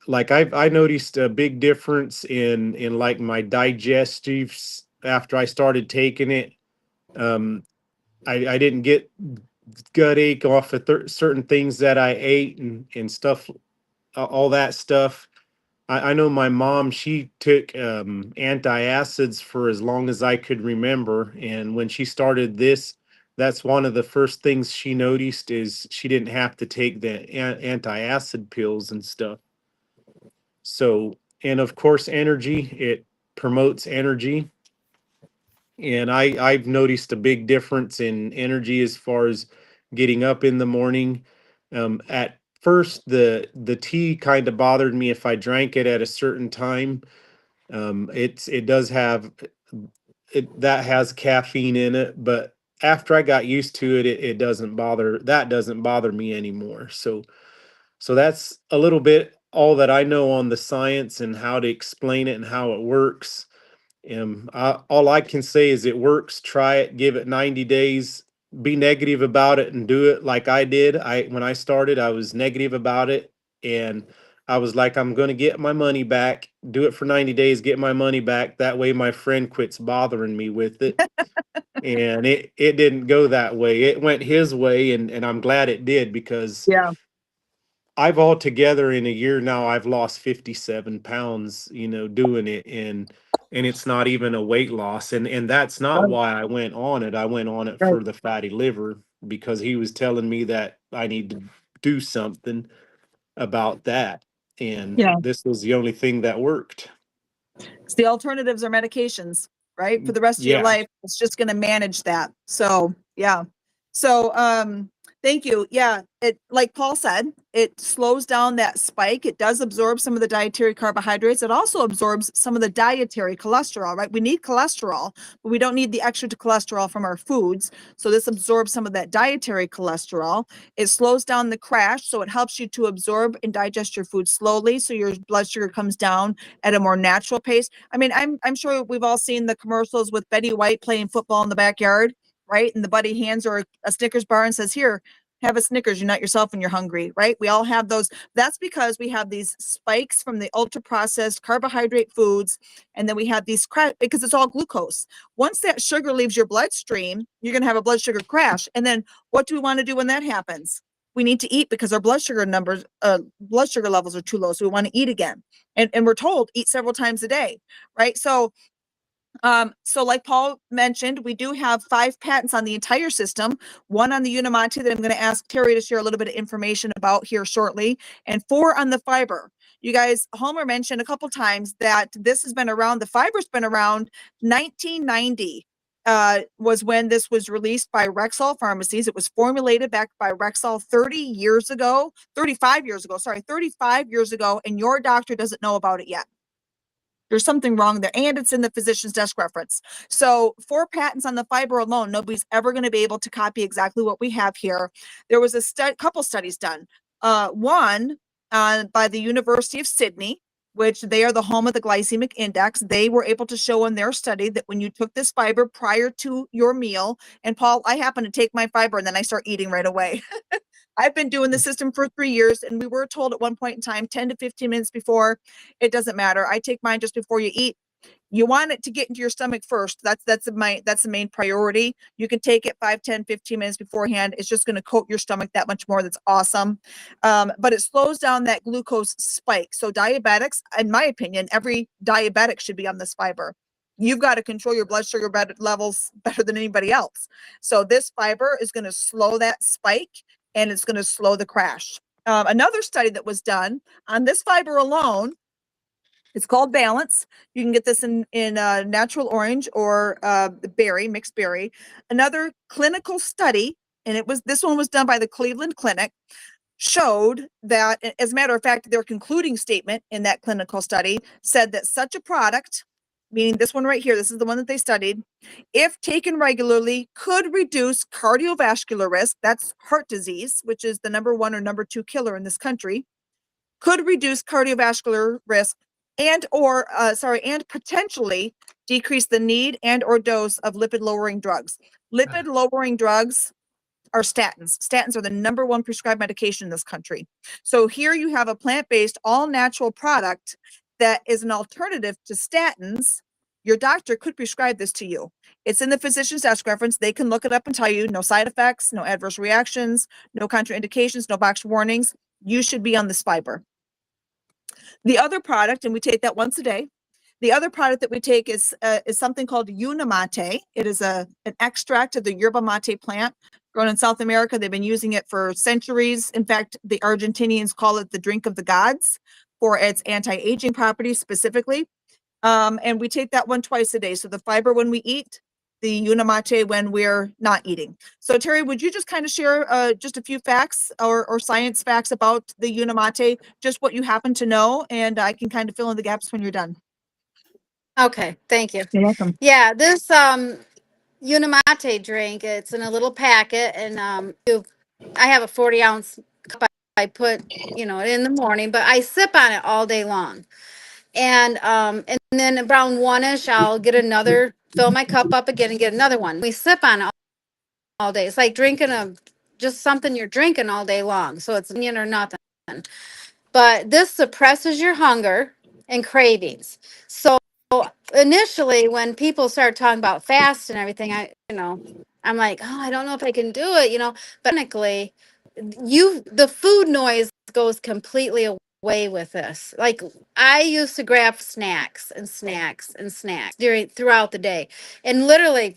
Like I noticed a big difference in like my digestives after I started taking it. Um, I didn't get gut ache off of certain things that I ate and stuff, all that stuff. I know my mom, she took antacids for as long as I could remember. And when she started this, that's one of the first things she noticed is she didn't have to take the antacid pills and stuff. So, and of course, energy, it promotes energy. And I've noticed a big difference in energy as far as getting up in the morning. At first, the tea kind of bothered me if I drank it at a certain time. It does have it that has caffeine in it, but after I got used to it, it doesn't bother me anymore. So that's a little bit all that I know on the science and how to explain it and how it works. All I can say is it works. Try it, give it 90 days, be negative about it, and do it like I did. When I started, I was negative about it, and I was like, I'm going to get my money back. Do it for 90 days, get my money back. That way, my friend quits bothering me with it. And it didn't go that way. It went his way, and I'm glad it did because Yeah. I've altogether in a year now, I've lost 57 pounds, doing it. And it's not even a weight loss. And that's not Oh, why I went on it. I went on it right. for the fatty liver because he was telling me that I need to do something about that. And Yeah. this was the only thing that worked. So the alternatives are medications, right? For the rest of your Yeah. life, it's just going to manage that. So, yeah. So, thank you. Yeah, it like Paul said, it slows down that spike. It does absorb some of the dietary carbohydrates. It also absorbs some of the dietary cholesterol, right? We need cholesterol, but we don't need the extra cholesterol from our foods. So this absorbs some of that dietary cholesterol. It slows down the crash, so it helps you to absorb and digest your food slowly, so your blood sugar comes down at a more natural pace. I mean, I'm sure we've all seen the commercials with Betty White playing football in the backyard, right? And the buddy hands her a Snickers bar and says, "Here, have a Snickers. You're not yourself when you're hungry," right? We all have those. That's because we have these spikes from the ultra processed carbohydrate foods. And then we have these crash because it's all glucose. Once that sugar leaves your bloodstream, you're going to have a blood sugar crash. And then what do we want to do when that happens? We need to eat because our blood sugar levels are too low. So we want to eat again. And we're told eat several times a day, right? So So like Paul mentioned, we do have 5 patents on the entire system, 1 on the Unimante that I'm going to ask Terry to share a little bit of information about here shortly, and 4 on the fiber. You guys, Homer mentioned a couple times that this has been around, the fiber's been around 1990. Was when this was released by Rexall Pharmacies. It was formulated back by Rexall 30 years ago, 35 years ago, sorry, 35 years ago, and your doctor doesn't know about it yet. There's something wrong there, and it's in the physician's desk reference. So 4 patents on the fiber alone, nobody's ever going to be able to copy exactly what we have here. There was a couple studies done. One by the University of Sydney, which they are the home of the glycemic index. They were able to show in their study that when you took this fiber prior to your meal, and Paul, I happen to take my fiber and then I start eating right away. I've been doing the system for 3 years, and we were told at one point in time, 10 to 15 minutes before, it doesn't matter. I take mine just before you eat. You want it to get into your stomach first. That's the main priority. You can take it 5, 10, 15 minutes beforehand. It's just going to coat your stomach that much more. That's awesome. But it slows down that glucose spike. So diabetics, in my opinion, every diabetic should be on this fiber. You've got to control your blood sugar levels better than anybody else. So this fiber is going to slow that spike, and it's going to slow the crash. Another study that was done on this fiber alone, it's called Balance. You can get this in natural orange or berry, mixed berry. Another clinical study, and this one was done by the Cleveland Clinic, showed that, as a matter of fact, their concluding statement in that clinical study said that such a product, meaning this one right here, this is the one that they studied, if taken regularly, could reduce cardiovascular risk. That's heart disease, which is the number 1 or number 2 killer in this country. Could reduce cardiovascular risk and potentially decrease the need and or dose of lipid lowering drugs. Lipid lowering drugs are statins. Statins are the number 1 prescribed medication in this country. So here you have a plant-based, all natural product that is an alternative to statins. Your doctor could prescribe this to you. It's in the physician's desk reference. They can look it up and tell you no side effects, no adverse reactions, no contraindications, no box warnings. You should be on this fiber. The other product, and we take that once a day. The other product that we take is something called Unimate. It is an extract of the yerba mate plant grown in South America. They've been using it for centuries. In fact, the Argentinians call it the drink of the gods for its anti-aging properties specifically. And we take that one twice a day. So the fiber when we eat, the Unimate when we're not eating. So Terry, would you just kind of share just a few facts or science facts about the Unimate, just what you happen to know, and I can kind of fill in the gaps when you're done. Okay, thank you. You're welcome. Yeah, this Unimate drink, it's in a little packet, and I have a 40-ounce cup I put, in the morning, but I sip on it all day long. And then around 1-ish, I'll get another, fill my cup up again and get another one. We sip on it all day. It's like drinking just something you're drinking all day long. So it's onion or nothing. But this suppresses your hunger and cravings. So initially, when people start talking about fast and everything, I'm like, oh, I don't know if I can do it, but technically, the food noise goes completely away with this. Like, I used to grab snacks and snacks and snacks throughout the day, and literally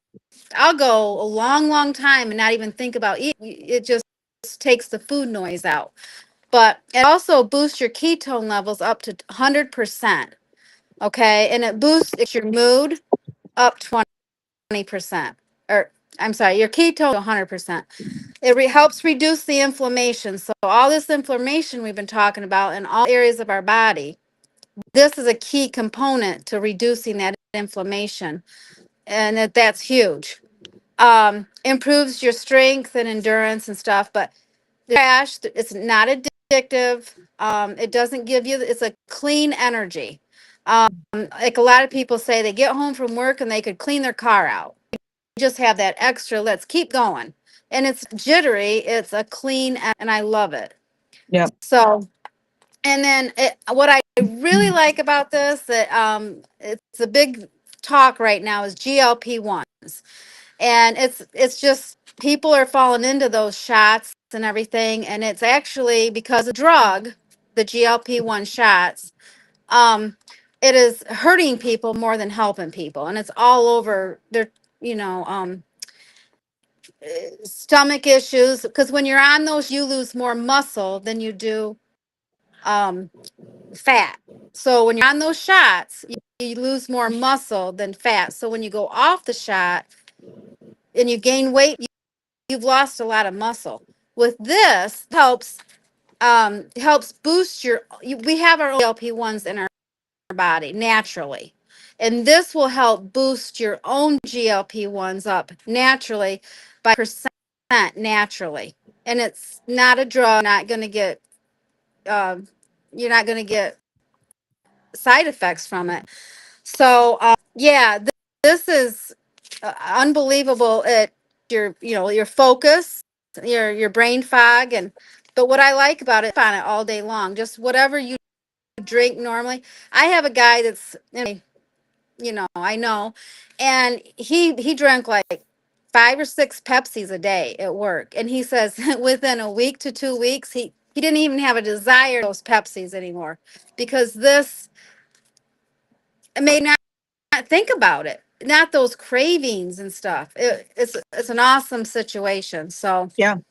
I'll go a long, long time and not even think about eating. It just takes the food noise out. But it also boosts your ketone levels up to 100%. Okay. And it boosts your mood up 20%. Or, I'm sorry, your ketone 100%. It helps reduce the inflammation. So all this inflammation we've been talking about in all areas of our body, this is a key component to reducing that inflammation. And that's huge. Improves your strength and endurance and stuff, but the crash, it's not addictive. It doesn't give you, it's a clean energy. Like a lot of people say, they get home from work and they could clean their car out. You just have that extra, let's keep going. And it's jittery, it's a clean, and I love it. Yeah. So, and then what I really like about this, that it's a big talk right now, is GLP-1s. And it's just, people are falling into those shots and everything. And it's actually because of drug, the GLP-1 shots, it is hurting people more than helping people, and it's all over their, stomach issues. Because when you're on those, you lose more muscle than you do fat. So when you're on those shots, you lose more muscle than fat. So when you go off the shot and you gain weight, you've lost a lot of muscle. With this, helps boost we have our GLP-1s in our body naturally. And this will help boost your own GLP-1s up naturally by percent naturally. And it's not a drug, not going to get, you're not going to get side effects from it. So, yeah, this is unbelievable at your focus, your brain fog. But what I like about it, on it all day long, just whatever you drink normally. I have a guy that's, I know, and he drank like 5 or 6 Pepsis a day at work. And he says within a week to 2 weeks, he didn't even have a desire for those Pepsis anymore, because this made not think about it, not those cravings and stuff. It's an awesome situation. So Yeah. yep.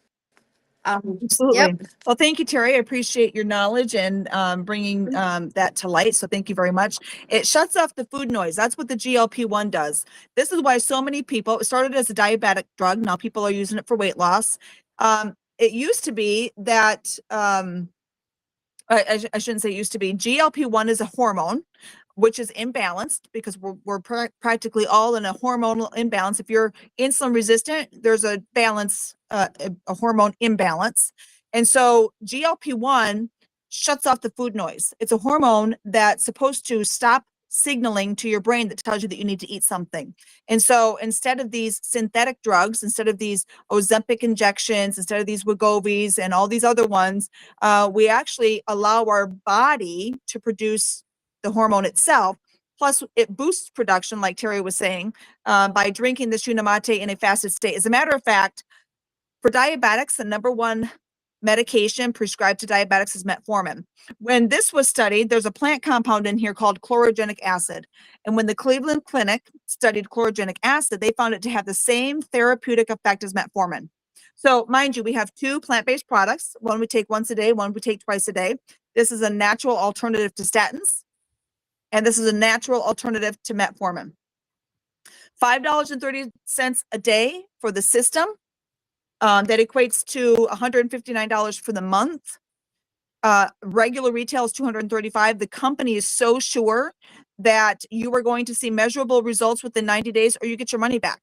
Absolutely. Well, thank you, Terry. I appreciate your knowledge and bringing that to light. So thank you very much. It shuts off the food noise. That's what the GLP-1 does. This is why so many people, it started as a diabetic drug. Now people are using it for weight loss. It used to be that, I shouldn't say it used to be, GLP-1 is a hormone, which is imbalanced, because we're practically all in a hormonal imbalance. If you're insulin resistant, there's a balance, a hormone imbalance. And so GLP-1 shuts off the food noise. It's a hormone that's supposed to stop signaling to your brain that tells you that you need to eat something. And so instead of these synthetic drugs, instead of these Ozempic injections, instead of these Wegovy's and all these other ones, we actually allow our body to produce the hormone itself. Plus, it boosts production, like Terry was saying, by drinking this Yuna Mate in a fasted state. As a matter of fact, for diabetics, the number one medication prescribed to diabetics is metformin. When this was studied, there's a plant compound in here called chlorogenic acid. And when the Cleveland Clinic studied chlorogenic acid, they found it to have the same therapeutic effect as metformin. So mind you, we have 2 plant-based products. One we take once a day, one we take twice a day. This is a natural alternative to statins. And this is a natural alternative to metformin. $5.30 a day for the system. That equates to $159 for the month. Regular retail is $235. The company is so sure that you are going to see measurable results within 90 days, or you get your money back.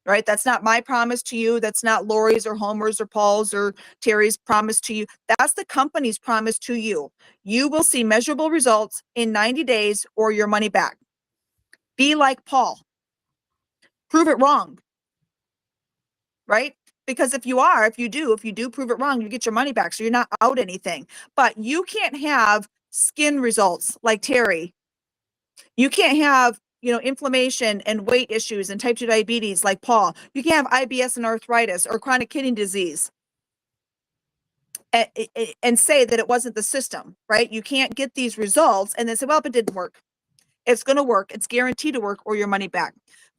Right? That's not my promise to you. That's not Lori's or Homer's or Paul's or Terry's promise to you. That's the company's promise to you. You will see measurable results in 90 days or your money back. Be like Paul. Prove it wrong. Right? Because if you do prove it wrong, you get your money back. So you're not out anything. But you can't have skin results like Terry. You can't have, inflammation and weight issues and type 2 diabetes like Paul. You can't have IBS and arthritis or chronic kidney disease and say that it wasn't the system, right? You can't get these results and then say, well, if it didn't work. It's going to work. It's guaranteed to work, or your money back.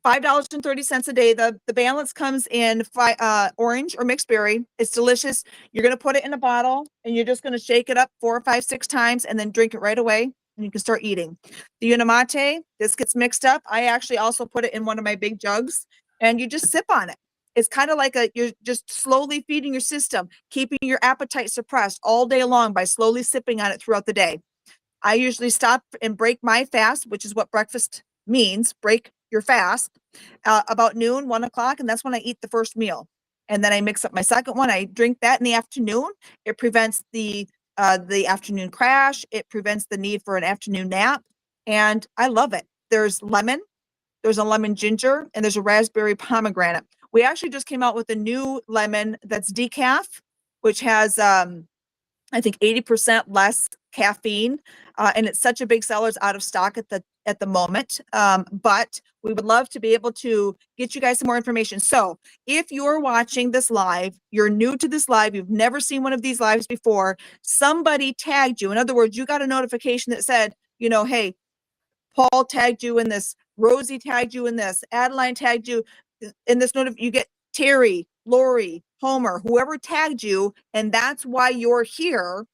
$5.30 a day. The balance comes in orange or mixed berry. It's delicious. You're going to put it in a bottle and you're just going to shake it up 4, 5, 6 times and then drink it right away. And you can start eating. The Yuna Mate, this gets mixed up. I actually also put it in one of my big jugs and you just sip on it. It's kind of like you're just slowly feeding your system, keeping your appetite suppressed all day long by slowly sipping on it throughout the day. I usually stop and break my fast, which is what breakfast means, break your fast, about noon, 1 o'clock, and that's when I eat the first meal. And then I mix up my second one. I drink that in the afternoon. It prevents the afternoon crash. It prevents the need for an afternoon nap. And I love it. There's lemon, there's a lemon ginger, and there's a raspberry pomegranate. We actually just came out with a new lemon that's decaf, which has, I think 80% less caffeine, and it's such a big seller. It's out of stock at the moment, but we would love to be able to get you guys some more information. So if you're watching this live, you're new to this live, you've never seen one of these lives before, somebody tagged you. In other words, you got a notification that said, hey, Paul tagged you in this, Rosie tagged you in this, Adeline tagged you in this you get Terry, Lori, Homer, whoever tagged you, and that's why you're here.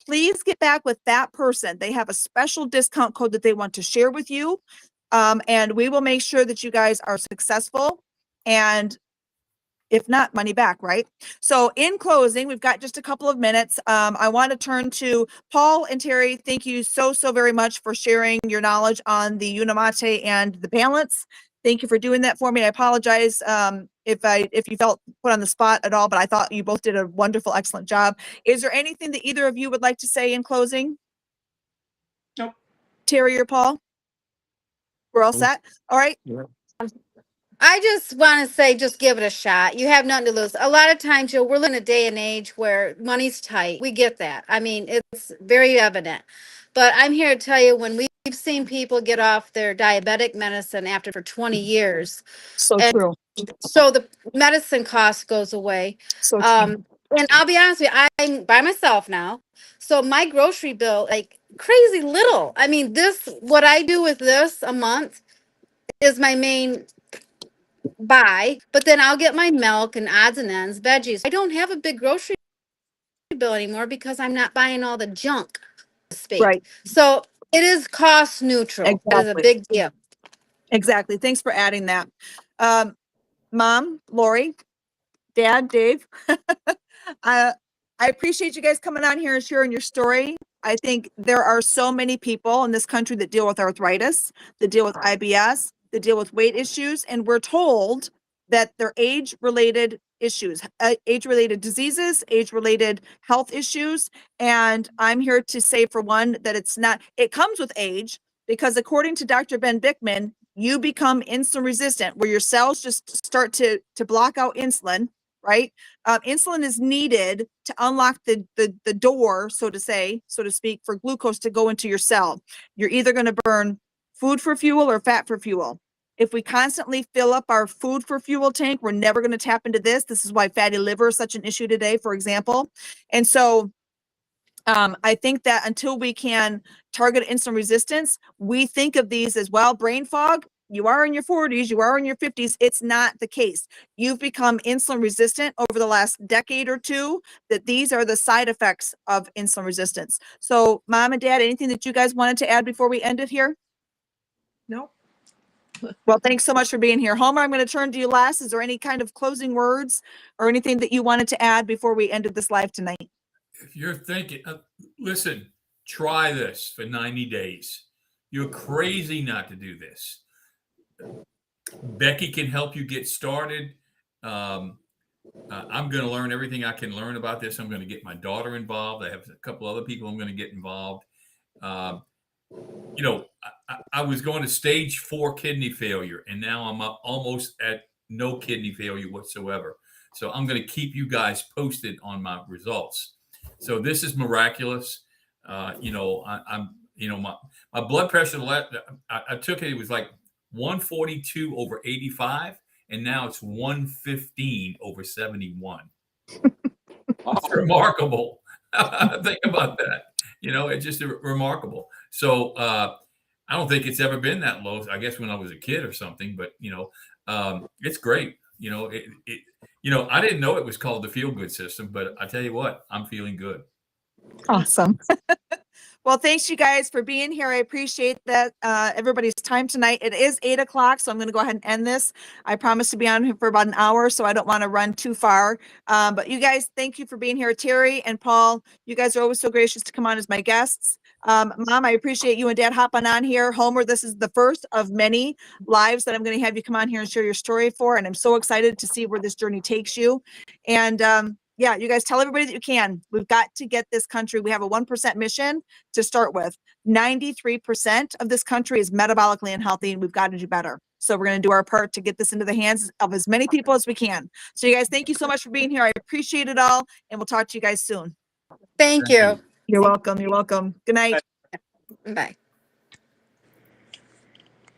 Please get back with that person. They have a special discount code that they want to share with you. And we will make sure that you guys are successful, and if not, money back, right? So in closing, we've got just a couple of minutes. I want to turn to Paul and Terry. Thank you so very much for sharing your knowledge on the Unamate and the balance. Thank you for doing that for me. I apologize if you felt put on the spot at all, but I thought you both did a wonderful, excellent job. Is there anything that either of you would like to say in closing? Nope. Terry or Paul? We're all set? All right. Yeah. I just want to say, just give it a shot. You have nothing to lose. A lot of times, we're living in a day and age where money's tight. We get that. I mean, it's very evident. But I'm here to tell you, when we've seen people get off their diabetic medicine after for 20 years, So and true. so the medicine cost goes away. So true. And I'll be honest with you, I'm by myself now. So my grocery bill, like crazy little. I mean, what I do with this a month is my main buy, but then I'll get my milk and odds and ends, veggies. I don't have a big grocery bill anymore because I'm not buying all the junk, so to speak. Right. So it is cost neutral. It is a Exactly. big deal. Exactly. Thanks for adding that. Mom, Lori, Dad, Dave, I appreciate you guys coming on here and sharing your story. I think there are so many people in this country that deal with arthritis, that deal with IBS, that deal with weight issues, and we're told that they're age-related issues, age-related diseases, age-related health issues. And I'm here to say, for one, that it's not, it comes with age, because according to Dr. Ben Bickman, you become insulin resistant, where your cells just start to block out insulin, right? Insulin is needed to unlock the door, so to speak, for glucose to go into your cell. You're either going to burn food for fuel or fat for fuel. If we constantly fill up our food for fuel tank, we're never going to tap into this. This is why fatty liver is such an issue today, for example. And so I think that until we can target insulin resistance, we think of these as, well, brain fog. You are in your 40s, you are in your 50s. It's not the case. You've become insulin resistant over the last decade or two, that these are the side effects of insulin resistance. So Mom and Dad, anything that you guys wanted to add before we end it here? No. Well, thanks so much for being here. Homer, I'm going to turn to you last. Is there any kind of closing words or anything that you wanted to add before we ended this live tonight? If you're thinking, listen, try this for 90 days. You're crazy not to do this. Becky can help you get started. I'm going to learn everything I can learn about this. I'm going to get my daughter involved. I have a couple other people I'm going to get involved. You know, I was going to stage 4 kidney failure, and now I'm up almost at no kidney failure whatsoever. So I'm going to keep you guys posted on my results. So this is miraculous. You know, my blood pressure, I took it, it was like 142 over 85, and now it's 115 over 71. It's remarkable. Think about that. You know, it's just remarkable. So I don't think it's ever been that low. I guess when I was a kid or something, but you know, it's great. You know, you know, I didn't know it was called the feel good system, but I tell you what, I'm feeling good. Awesome. Well, thanks you guys for being here. I appreciate that everybody's time tonight. It is 8 o'clock, so I'm going to go ahead and end this. I promise to be on here for about an hour, so I don't want to run too far. But you guys, thank you for being here. Terry and Paul, you guys are always so gracious to come on as my guests. Mom, I appreciate you and Dad hopping on here. Homer, this is the first of many lives that I'm going to have you come on here and share your story for, and I'm so excited to see where this journey takes you. And yeah, you guys tell everybody that you can. We've got to get this country. We have a 1% mission to start with. 93% of this country is metabolically unhealthy, and we've got to do better. So we're going to do our part to get this into the hands of as many people as we can. So you guys, thank you so much for being here. I appreciate it all, and we'll talk to you guys soon. Thank you. You're welcome. You're welcome. Good night. Bye.